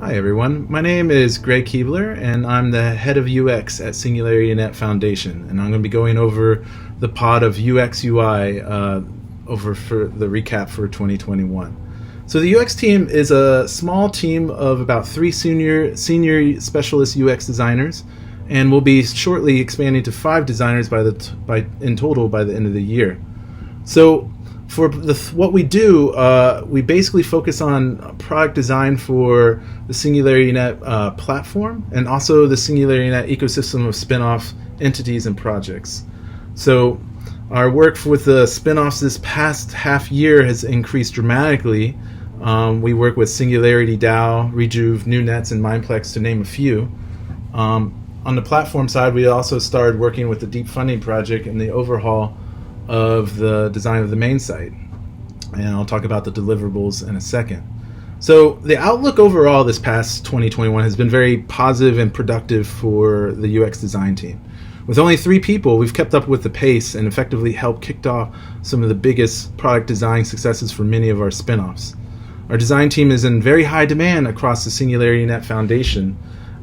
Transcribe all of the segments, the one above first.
Hi everyone, my name is Greg Kuebler and I'm the head of UX at SingularityNET Foundation, and I'm going to be going over the pod of UX UI over for the recap for 2021. So the UX team is a small team of about 3 senior specialist UX designers, and we'll be shortly expanding to 5 designers in total by the end of the year. So for what we do, we basically focus on product design for the SingularityNET platform and also the SingularityNET ecosystem of spin-off entities and projects. So our work with the spin-offs this past half year has increased dramatically. We work with Singularity DAO, Rejuve, NewNets, and Mindplex, to name a few. On the platform side, we also started working with the Deep Funding project and the overhaul of the design of the main site, and I'll talk about the deliverables in a second. So the outlook overall this past 2021 has been very positive and productive for the UX design team. With only 3 people, we've kept up with the pace and effectively helped kick off some of the biggest product design successes for many of our spin-offs. Our design team is in very high demand across the SingularityNET Foundation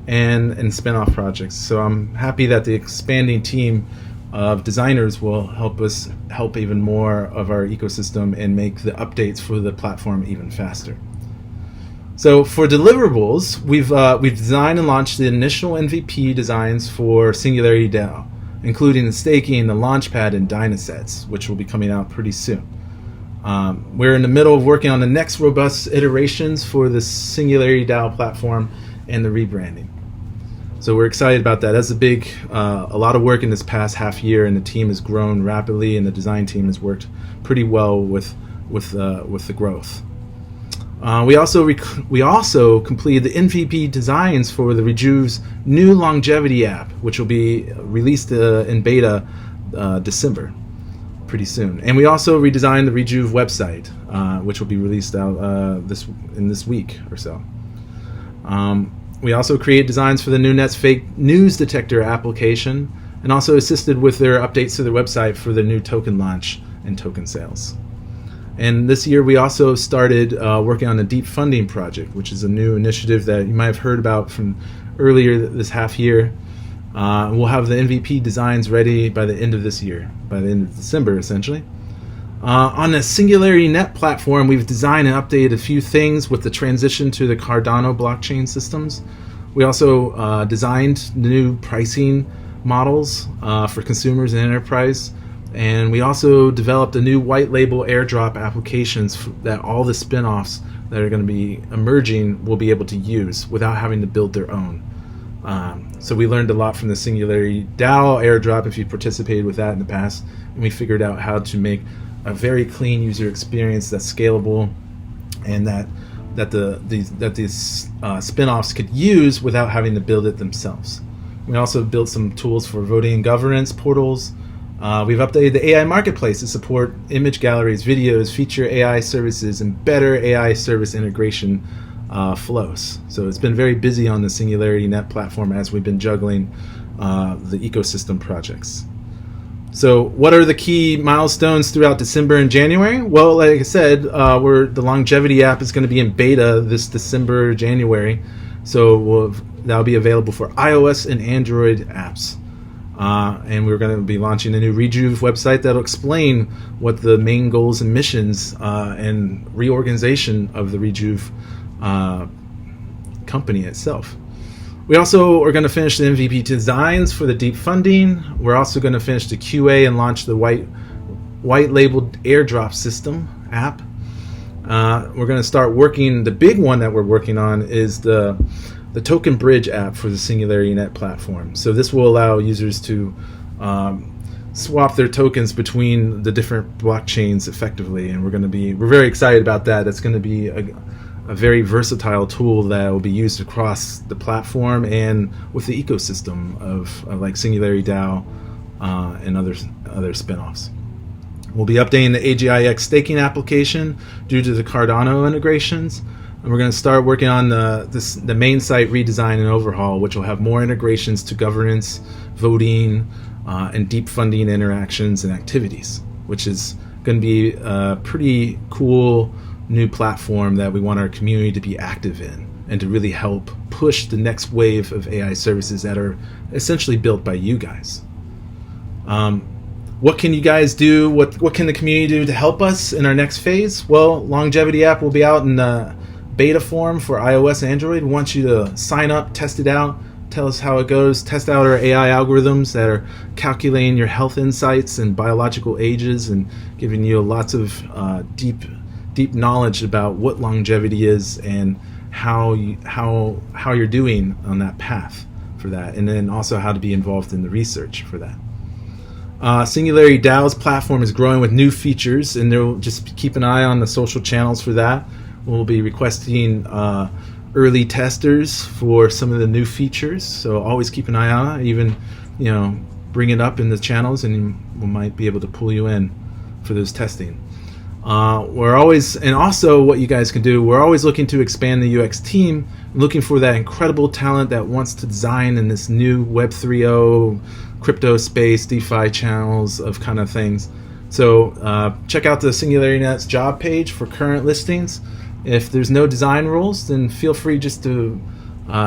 and in spin-off projects, so I'm happy that the expanding team of designers will help us help even more of our ecosystem and make the updates for the platform even faster. So for deliverables, we've designed and launched the initial MVP designs for Singularity DAO, including the staking, the launchpad, and Dynasets, which will be coming out pretty soon. We're in the middle of working on the next robust iterations for the Singularity DAO platform and the rebranding. So we're excited about that. That's a lot of work in this past half year, and the team has grown rapidly, and the design team has worked pretty well with the growth. We also completed the MVP designs for the Rejuve's new longevity app, which will be released in beta December, pretty soon. And we also redesigned the Rejuve website, which will be released out this week or so. We also created designs for the NewNet's fake news detector application, and also assisted with their updates to their website for the new token launch and token sales. And this year we also started working on the Deep Funding project, which is a new initiative that you might have heard about from earlier this half year. We'll have the MVP designs ready by the end of this year, by the end of December essentially. On the SingularityNET platform, we've designed and updated a few things with the transition to the Cardano blockchain systems. We also designed new pricing models for consumers and enterprise, and we also developed a new white label airdrop applications that all the spin-offs that are going to be emerging will be able to use without having to build their own. So we learned a lot from the Singularity DAO airdrop, if you participated with that in the past, and we figured out how to make a very clean user experience that's scalable and that these spin-offs could use without having to build it themselves. We also built some tools for voting and governance portals. We've updated the AI marketplace to support image galleries, videos, feature AI services, and better AI service integration flows. So it's been very busy on the SingularityNET platform as we've been juggling the ecosystem projects. So what are the key milestones throughout December and January? Well, like I said, the longevity app is going to be in beta this December, January. So that'll be available for iOS and Android apps. And we're going to be launching a new Rejuve website that'll explain what the main goals and missions and reorganization of the Rejuve company itself. We also are going to finish the MVP designs for the Deep Funding. We're also going to finish the QA and launch the white labeled airdrop system app. We're going to start working. The big one that we're working on is the token bridge app for the SingularityNET platform. So this will allow users to swap their tokens between the different blockchains effectively, and we're very excited about that. That's going to be a very versatile tool that will be used across the platform and with the ecosystem of like Singularity DAO and other spin-offs. We'll be updating the AGIX staking application due to the Cardano integrations, and we're going to start working on the main site redesign and overhaul, which will have more integrations to governance, voting, and deep funding interactions and activities, which is going to be a pretty cool new platform that we want our community to be active in and to really help push the next wave of AI services that are essentially built by you guys. What can you guys do? What can the community do to help us in our next phase? Well, Longevity app will be out in beta form for iOS and Android. We want you to sign up, test it out, tell us how it goes, test out our AI algorithms that are calculating your health insights and biological ages and giving you lots of deep knowledge about what longevity is and how you're doing on that path for that, and then also how to be involved in the research for that. Singularity DAO's platform is growing with new features, and they'll just keep an eye on the social channels for that. We'll be requesting early testers for some of the new features, so always keep an eye on it. Even bring it up in the channels, and we might be able to pull you in for those testing. We're always, and also what you guys can do, we're always looking to expand the UX team, looking for that incredible talent that wants to design in this new Web 3.0 crypto space, DeFi channels of kind of things. So check out the SingularityNet's job page for current listings. If there's no design rules, then feel free just to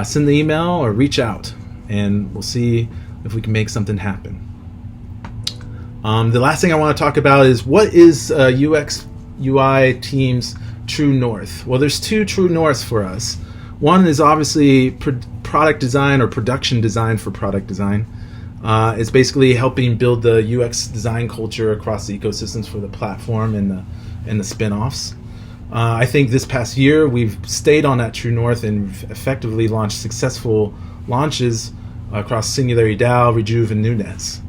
send the email or reach out, and we'll see if we can make something happen. The last thing I want to talk about is, what is UX UI team's true north? Well, there's two true norths for us. One is obviously product design or production design for product design. It's basically helping build the UX design culture across the ecosystems for the platform and the spin-offs. I think this past year we've stayed on that true north and effectively launched successful launches across Singularity DAO, Rejuve, and NewNets.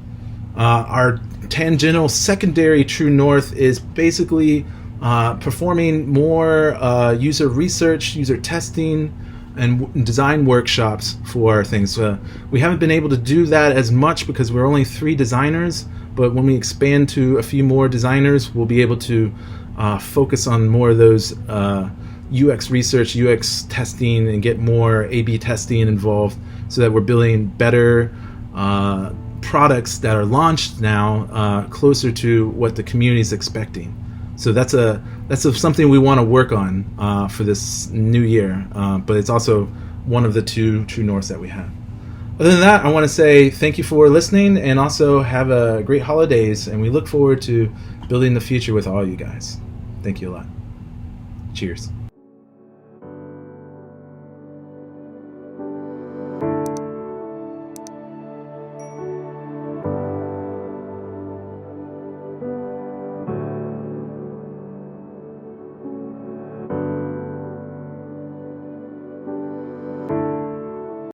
Our tangential secondary true north is basically performing more user research, user testing, and design workshops for things. We haven't been able to do that as much because we're only 3 designers, but when we expand to a few more designers, we'll be able to focus on more of those UX research, UX testing, and get more A/B testing involved, so that we're building better products that are launched now closer to what the community is expecting. So that's something we want to work on for this new year, but it's also one of the two true norths that we have. Other than that, I want to say thank you for listening, and also have a great holidays, and we look forward to building the future with all you guys. Thank you a lot. Cheers.